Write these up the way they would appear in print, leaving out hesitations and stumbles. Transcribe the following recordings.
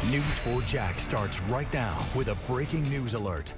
News 4 Jax starts right now with a breaking news alert.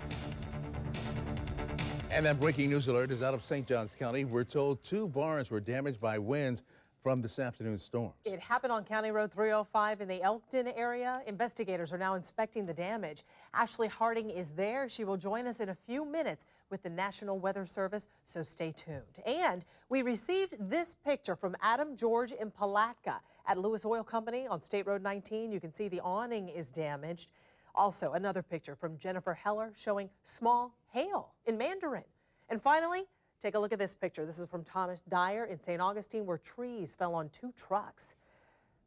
And that breaking news alert is out of St. Johns County. We're told 2 barns were damaged by winds from this afternoon's storms. It happened on County Road 305 in the Elkton area. Investigators are now inspecting the damage. Ashley Harding is there. She will join us in a few minutes with the National Weather Service, so stay tuned. And we received this picture from Adam George in Palatka at Lewis Oil Company on State Road 19. You can see the awning is damaged. Also, another picture from Jennifer Heller showing small hail in Mandarin. And finally, take a look at this picture. This is from Thomas Dyer in St. Augustine, where trees fell on 2 trucks.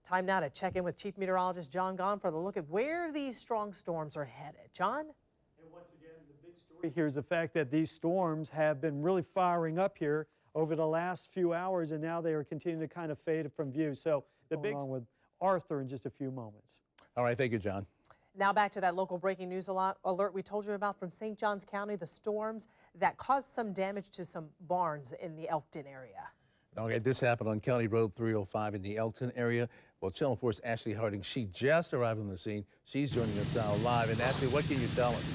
Time now to check in with Chief Meteorologist John Gahn for the look at where these strong storms are headed. John? And once again, the big story here is the fact that these storms have been really firing up here over the last few hours, and now they are continuing to kind of fade from view. So the big one with Arthur in just a few moments. All right, thank you, John. Now back to that local breaking news alert we told you about from St. Johns County, the storms that caused some damage to some barns in the Elkton area. Okay, this happened on County Road 305 in the Elkton area. Well, Channel 4's Ashley Harding, she just arrived on the scene. She's joining us now live. And Ashley, what can you tell us?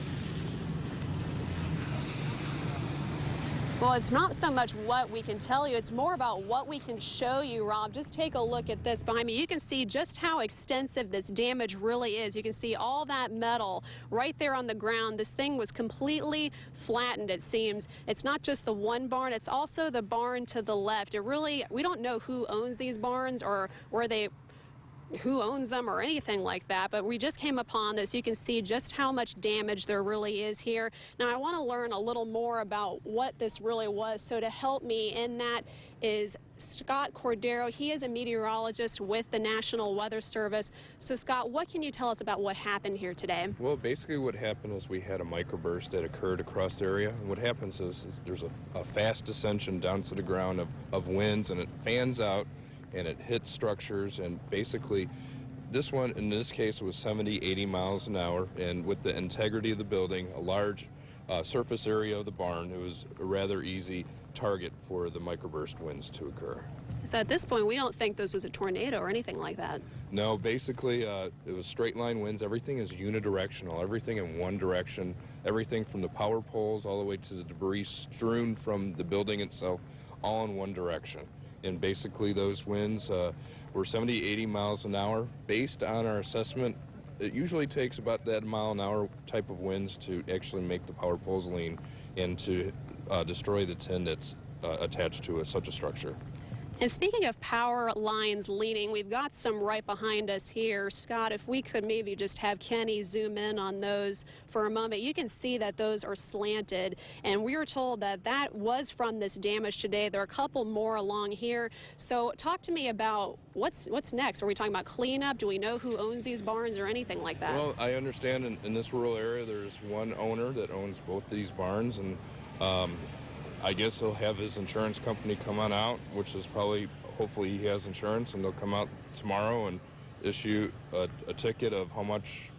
Well, it's not so much what we can tell you, it's more about what we can show you, Rob. Just take a look at this behind me. You can see just how extensive this damage really is. You can see all that metal right there on the ground. This thing was completely flattened, it seems. It's not just the one barn, it's also the barn to the left. We don't know who owns these barns or who owns them or anything like that, but we just came upon this. You can see just how much damage there really is here. Now, I want to learn a little more about what this really was, so to help me in that is Scott Cordero. He is a meteorologist with the National Weather Service. So, Scott, what can you tell us about what happened here today? Well, basically what happened is we had a microburst that occurred across the area. And what happens is there's a fast descension down to the ground of winds, and it fans out, and it hits structures, and basically this one in this case was 70-80 miles an hour, and with the integrity of the building, a large surface area of the barn, it was a rather easy target for the microburst winds to occur. So at this point, we don't think this was a tornado or anything like that. No, basically it was straight line winds. Everything is unidirectional, everything in one direction, everything from the power poles all the way to the debris strewn from the building itself, all in one direction. And basically those winds were 70-80 miles an hour. Based on our assessment, it usually takes about that mile-an-hour type of winds to actually make the power poles lean and to destroy the tin that's attached to such a structure. And speaking of power lines leaning, we've got some right behind us here. Scott, if we could maybe just have Kenny zoom in on those for a moment. You can see that those are slanted, and we were told that that was from this damage today. There are a couple more along here. So talk to me about what's next. Are we talking about cleanup? Do we know who owns these barns or anything like that? Well, I understand in this rural area there's one owner that owns both of these barns, and I guess he'll have his insurance company come on out, which is hopefully he has insurance, and they'll come out tomorrow and issue a ticket of how much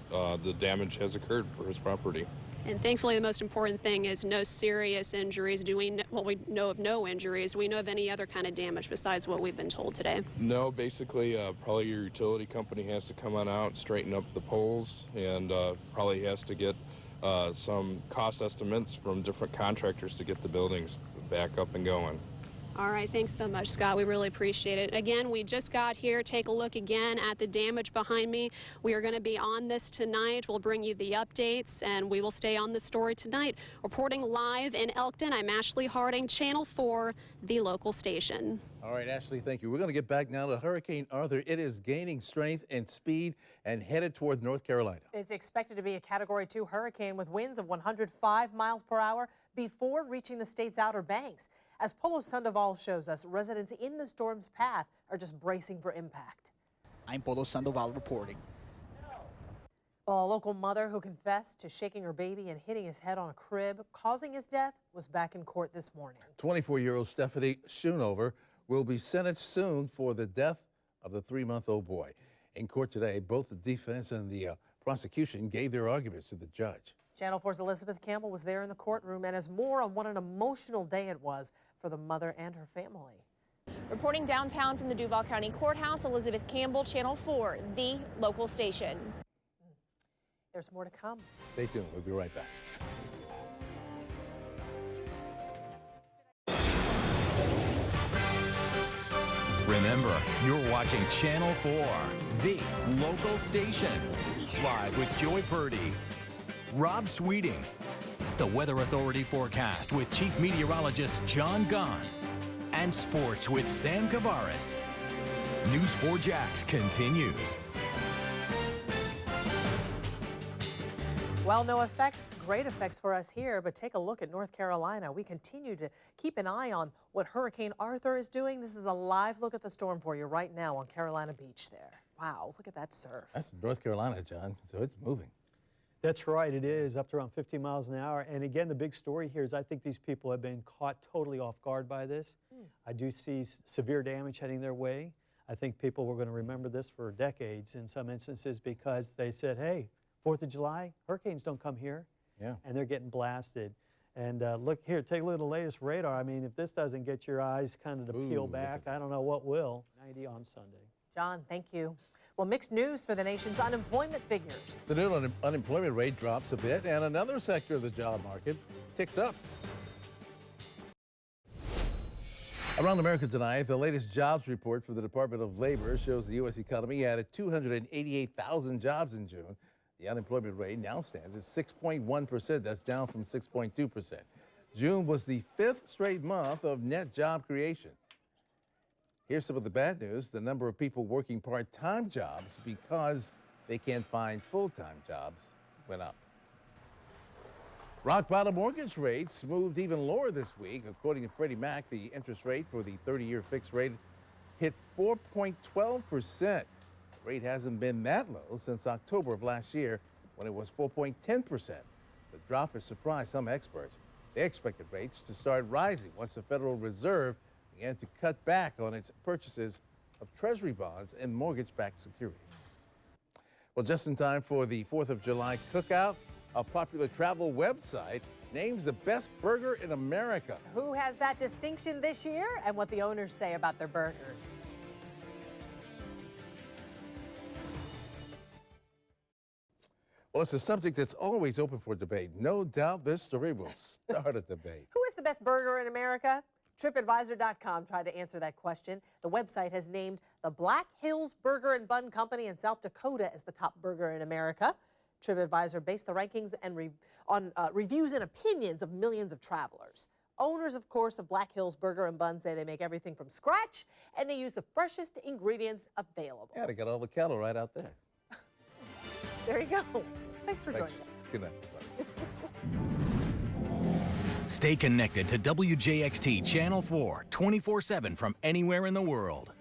the damage has occurred for his property. And thankfully, the most important thing is no serious injuries. We know of no injuries. Do we know of any other kind of damage besides what we've been told today? No, basically, probably your utility company has to come on out, straighten up the poles, and probably has to get some cost estimates from different contractors to get the buildings back up and going. All right, thanks so much, Scott. We really appreciate it. Again, we just got here. Take a look again at the damage behind me. We are going to be on this tonight. We'll bring you the updates, and we will stay on the story tonight. Reporting live in Elkton, I'm Ashley Harding, Channel 4, the local station. All right, Ashley, thank you. We're going to get back now to Hurricane Arthur. It is gaining strength and speed and headed toward North Carolina. It's expected to be a Category 2 hurricane with winds of 105 miles per hour before reaching the state's Outer Banks. As Polo Sandoval shows us, residents in the storm's path are just bracing for impact. I'm Polo Sandoval reporting. Well, a local mother who confessed to shaking her baby and hitting his head on a crib, causing his death, was back in court this morning. 24-year-old Stephanie Schoonover will be sentenced soon for the death of the 3-month-old boy. In court today, both the defense and the prosecution gave their arguments to the judge. Channel 4's Elizabeth Campbell was there in the courtroom and has more on what an emotional day it was for the mother and her family. Reporting downtown from the Duval County Courthouse, Elizabeth Campbell, Channel 4, the local station. There's more to come. Stay tuned. We'll be right back. Remember, you're watching Channel 4, the local station. Live with Joy Purdy, Rob Sweeting, the Weather Authority forecast with Chief Meteorologist John Gahn, and sports with Sam Kavaris. News 4 Jax continues. Well, no effects, great effects for us here, but take a look at North Carolina. We continue to keep an eye on what Hurricane Arthur is doing. This is a live look at the storm for you right now on Carolina Beach there. Wow, look at that surf. That's North Carolina, John, so it's moving. That's right, it is up to around 50 miles an hour. And again, the big story here is I think these people have been caught totally off guard by this. I do see severe damage heading their way. I think people were going to remember this for decades in some instances because they said, hey, 4th of July, hurricanes don't come here. Yeah. And they're getting blasted. And look here, take a look at the latest radar. I mean, if this doesn't get your eyes kind of to peel back, I don't know what will. 90 on Sunday. John, thank you. Well, mixed news for the nation's unemployment figures. The new unemployment rate drops a bit, and another sector of the job market ticks up. Around America tonight, the latest jobs report for the Department of Labor shows the U.S. economy added 288,000 jobs in June. The unemployment rate now stands at 6.1%. That's down from 6.2%. June was the 5th straight month of net job creation. Here's some of the bad news. The number of people working part-time jobs because they can't find full-time jobs went up. Rock bottom mortgage rates moved even lower this week. According to Freddie Mac, the interest rate for the 30-year fixed rate hit 4.12%. The rate hasn't been that low since October of last year when it was 4.10%. The drop has surprised some experts. They expected rates to start rising once the Federal Reserve began to cut back on its purchases of Treasury bonds and mortgage-backed securities. Well, just in time for the 4th of July cookout, a popular travel website names the best burger in America. Who has that distinction this year and what the owners say about their burgers? Well, it's a subject that's always open for debate. No doubt this story will start a debate. Who is the best burger in America? TripAdvisor.com tried to answer that question. The website has named the Black Hills Burger and Bun Company in South Dakota as the top burger in America. TripAdvisor based the rankings and on reviews and opinions of millions of travelers. Owners, of course, of Black Hills Burger and Bun say they make everything from scratch and they use the freshest ingredients available. Yeah, they got all the cattle right out there. There you go. Thanks for joining us. Good night. Stay connected to WJXT Channel 4 24/7 from anywhere in the world.